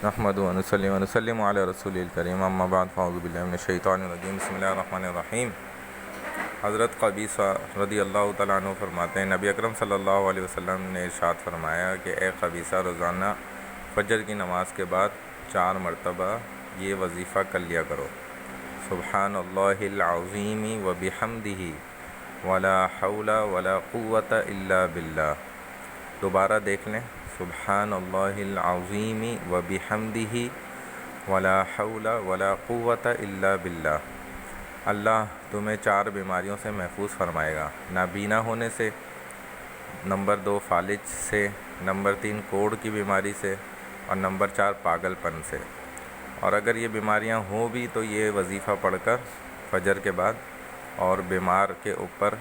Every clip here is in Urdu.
نحمد ونصلی ونسلم علی رسول الکریم اما بعد فاعوذ باللہ من الشیطان الرجیم بسم اللہ الرحمن الرحیم۔ حضرت قبیصہ رضی اللہ تعالیٰ عنہ فرماتے ہیں، نبی اکرم صلی اللہ علیہ وسلم نے ارشاد فرمایا کہ اے قبیصہ، روزانہ فجر کی نماز کے بعد 4 مرتبہ یہ وظیفہ کر لیا کرو: سبحان اللہ العظیم وبحمدہ ولا حول ولا قوۃ الا باللہ۔ دوبارہ دیکھ لیں، سبحان اللہ العظیم وبحمدہ ولا حول ولا قوۃ الا باللہ۔ اللہ تمہیں 4 بیماریوں سے محفوظ فرمائے گا: نابینا ہونے سے، نمبر 2 فالج سے، نمبر 3 کوڑ کی بیماری سے، اور نمبر 4 پاگل پن سے۔ اور اگر یہ بیماریاں ہوں بھی تو یہ وظیفہ پڑھ کر فجر کے بعد اور بیمار کے اوپر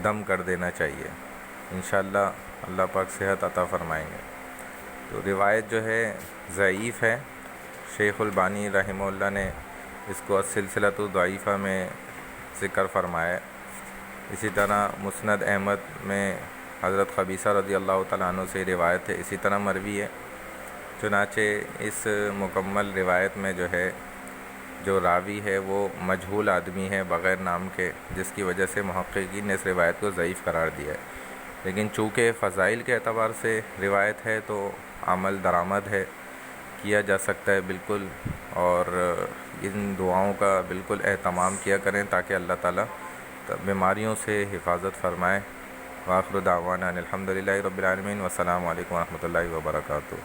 دم کر دینا چاہیے، انشاءاللہ اللہ پاک صحت عطا فرمائیں گے۔ تو روایت جو ہے ضعیف ہے، شیخ البانی رحمہ اللہ نے اس کو السلسلۃ الضعیفہ میں ذکر فرمایا۔ اسی طرح مسند احمد میں حضرت قبیصہ رضی اللہ تعالیٰ عنہ سے روایت ہے، اسی طرح مروی ہے۔ چنانچہ اس مکمل روایت میں جو راوی ہے وہ مجہول آدمی ہے بغیر نام کے، جس کی وجہ سے محققین نے اس روایت کو ضعیف قرار دیا ہے۔ لیکن چونکہ فضائل کے اعتبار سے روایت ہے تو عمل درآمد ہے، کیا جا سکتا ہے بالکل، اور ان دعاؤں کا بالکل اہتمام کیا کریں تاکہ اللہ تعالیٰ بیماریوں سے حفاظت فرمائے۔ وآخر دعوانا ان الحمد للہ رب العالمین، والسلام علیکم ورحمۃ اللہ وبرکاتہ۔